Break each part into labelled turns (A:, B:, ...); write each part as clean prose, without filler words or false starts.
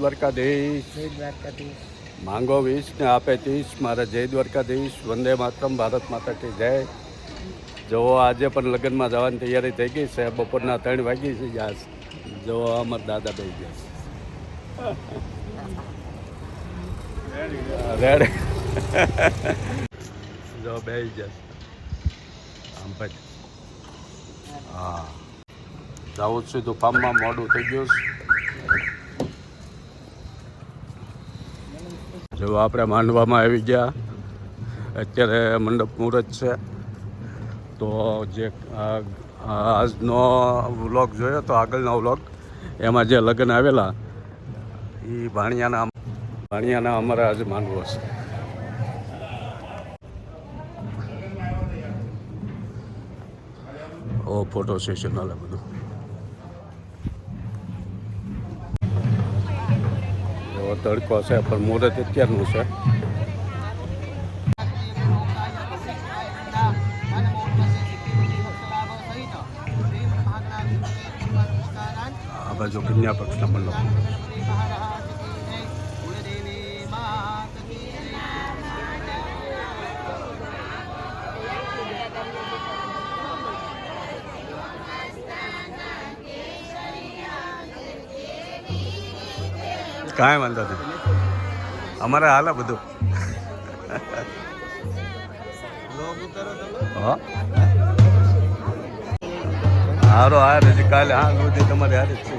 A: દ્વારકાધીશ.
B: જય દ્વારકાધીશ.
A: માંગો 20 ને આપે 30. મારા જય દ્વારકાધીશ. વંદે માતરમ. ભારત માતા કી જય. જો આજે પણ લગ્નમાં જવાની તૈયારી થઈ ગઈ છે. બપોરના 3 વાગી છે. જો અમારા દાદા બેસી ગયા રેડી જો બેસી જશે આમ પછી. હા જવું સીધું ફાર્મમાં. મોડું થઈ ગયું છે. જો આપણે માંડવામાં આવી ગયા. અત્યારે મંડપ મુહૂર્ત છે. તો જે આજનો વ્લોગ જોયો તો આગળનો વ્લોગ એમાં જે લગ્ન આવેલા એ ભાણિયાના અમારા આજે માંડવો છે. ઓ ફોટો સેશન હાલે બધું. એવો તડકો છે પણ મુહૂર્ત અત્યારનું છે. આ બાજુ કન્યા પક્ષના મંડપ. કાંઈ વાંધો નહીં, અમારે હાલે બધું. હારો હાર હજી કાલે હા સુધી તમારે હારે જ છે.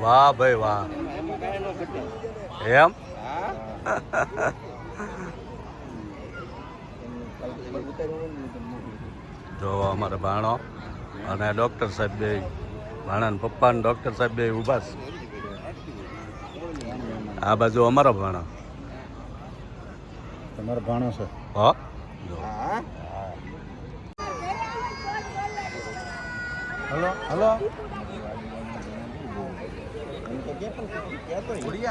A: વાહ ભાઈ વાહ. એમ જો અમારા ભાણો અને ડૉક્ટર સાહેબ બે ભાણા ને પપ્પા ને ડૉક્ટર સાહેબ બે ઊભા છે. આ બાજુ અમારો ભાણો.
B: તમારો ભાણો છે?
A: હા.
B: Hello hello.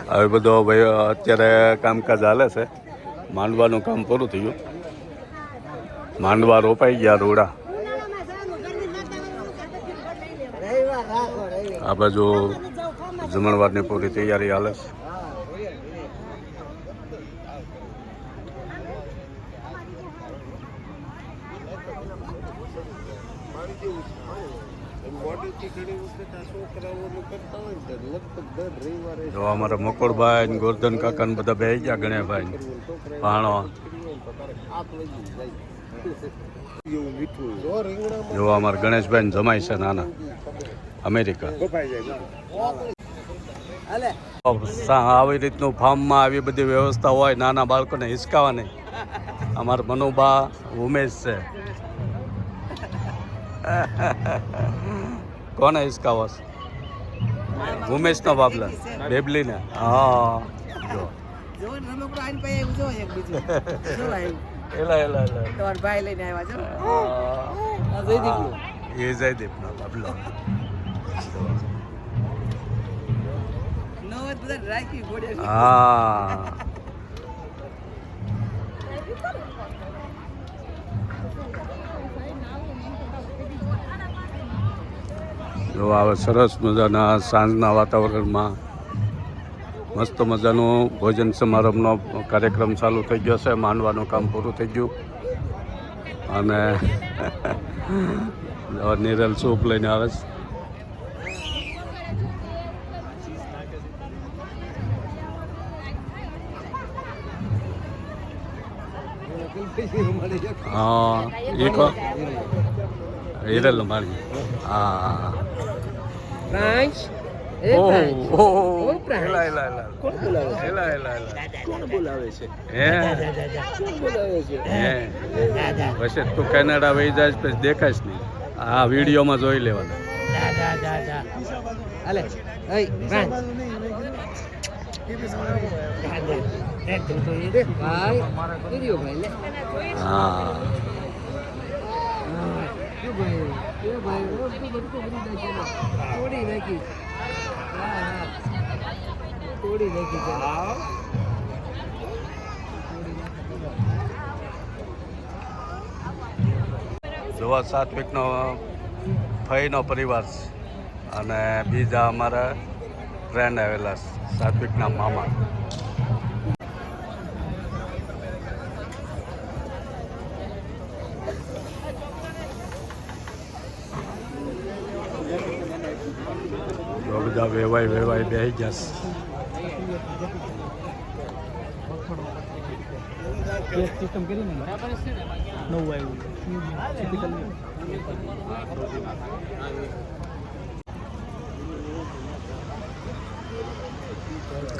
A: હવે બધો ભાઈ અત્યારે કામકાજ હાલે છે. માંડવાનું કામ પૂરું થયું. માંડવા રોપાઈ ગયા રોડા. આ બાજુ જમણવારની પૂરી તૈયારી હાલે છે. જો અમારા મકોડભાઈ ને ગોરધન કાકા ને બધા બેસી ગયા ગણેશભાઈ ને ભાણો. જો અમારા ગણેશભાઈ ને જમાય છે નાના અમેરિકા. આવી રીતનું ફાર્મમાં આવી બધી વ્યવસ્થા હોય નાના બાળકોને હિસકાવા નહીં. અમારા મનુબા ઉમેશ છે. કોને હિસકાવો છે? ઉમેશનો બાબલા બેબલીને. હા જો એ જયદીપનો બાબલો. હા જો આવે સરસ મજાના સાંજના વાતાવરણમાં મસ્ત મજાનું ભોજન સમારંભનો કાર્યક્રમ ચાલુ થઈ ગયો છે. માંડવાનું કામ પૂરું થઈ ગયું અને નિરલ સૂપ લઈને આવે છે. હા એ કો હિરલ મારી. હા પછી તું કેનેડા વહી જાય પછી દેખાશ નહીં. આ વિડીયોમાં જોઈ લેવાના. જોવા સાત્વિકનો ફઈનો પરિવાર છે અને બીજા અમારા ફ્રેન્ડ આવેલા સાત્વિકના મામા. બધા વેવાય બેસી ગયા.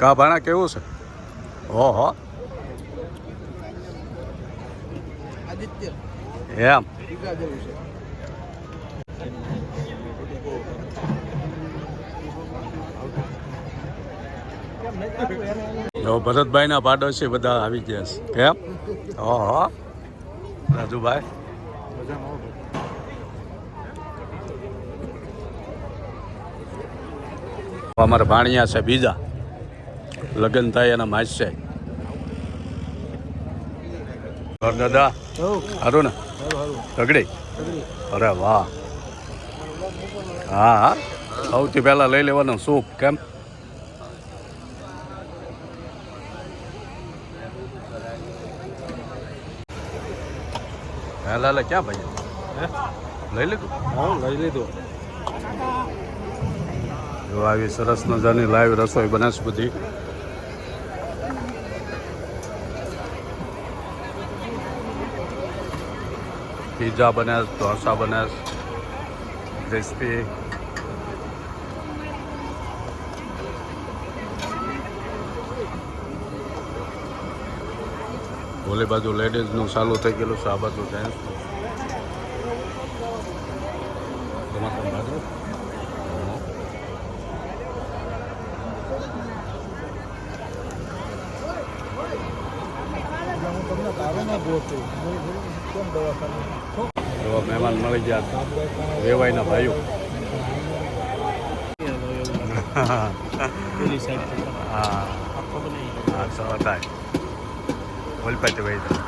A: કા ભાણા કેવું છે? ઓહો એમ જો ભરતભાઈના પાડોશી બધા આવી ગયા છે. કેમ? ઓહો રાજુભાઈ અમારા ભાણિયા છે બીજા લગ્ન થાય એના માસ છે. દાદા સારું ને તગડી? અરે વાહ. હા હા સૌથી પહેલાં લઈ લેવાનું સૂપ. કેમ? હેલા ક્યાં ભાઈ લઈ લીધું? હા લઈ લીધું. જો આવી સરસ મજાની લાઈવ રસોઈ બને છે બધી. પીઝા બને, ઢોસા બને, ક્રિસ્પી. ઓલી બાજુ લેડીઝનું ચાલુ થઈ ગયેલું છે, આ બાજુ જેન્ટ્સનું. બાજુ મહેમાન મળી ગયા વેવાઈના ભાઈઓ. હા હા સવા થાય ઓલપાતી વહી જાય.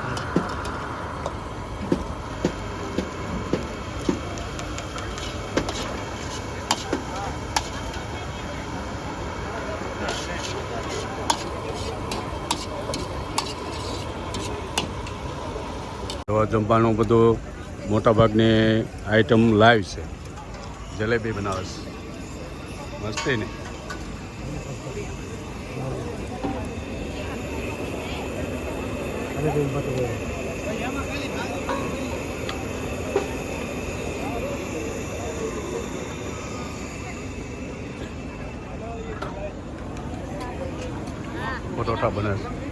A: જમવાનું બધું મોટાભાગની આઈટમ લાઈવ છે. જલેબી બનાવે છે મસ્તી ને પરોઠા બને છે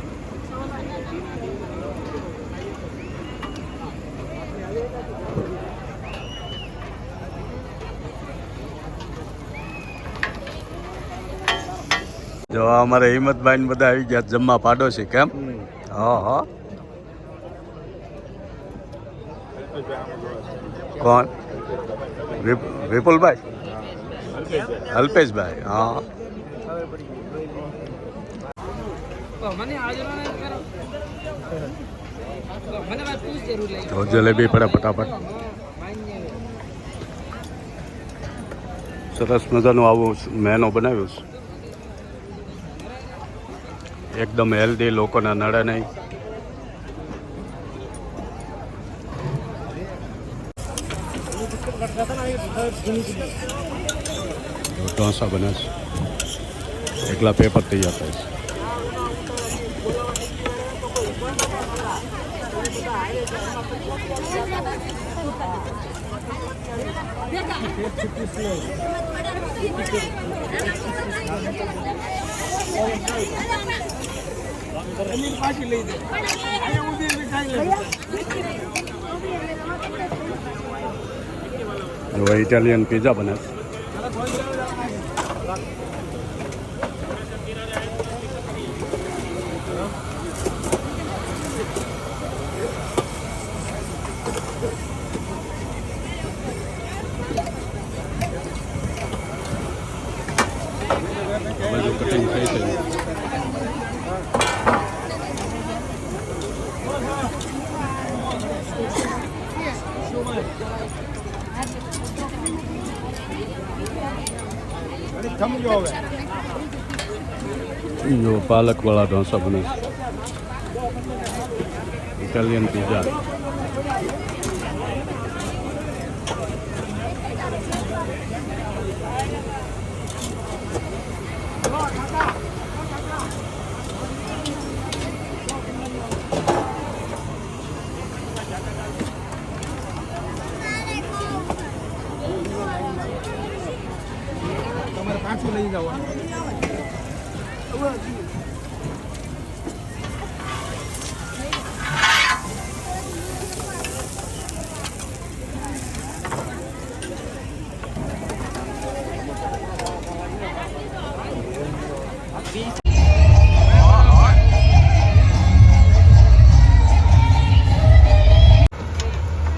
A: જો અમારે હિંમતભાઈ ને બધા આવી ગયા જમવા પાડોશી કેમ હા હા કોણ વિપુલભાઈ અલ્પેશભાઈ હા તો જલેબી પડે ફટાફટ સરસ મજાનું આવું મેનુ બનાવ્યું છે એકદમ હેલ્ધી લોકોને નડે નહીં ઢોસા બને છે એકલા પેપર તૈયાર થાય છે જો ઇટાલિયન પિઝા બને છે બધું કટિંગ થઈ છે જો પાલક વાળા ઢોસા બને છે ઇટાલિયન પિઝા
B: તમારે પાછું લઈ જવાનું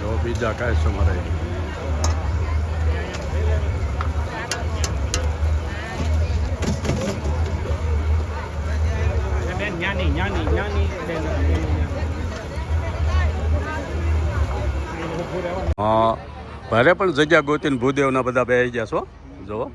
A: જો બીજા કાંઈ છે મારે હા ભારે પણ જગ્યા ગોતીને ભૂદેવના બધા બે આવી ગયા છો જુઓ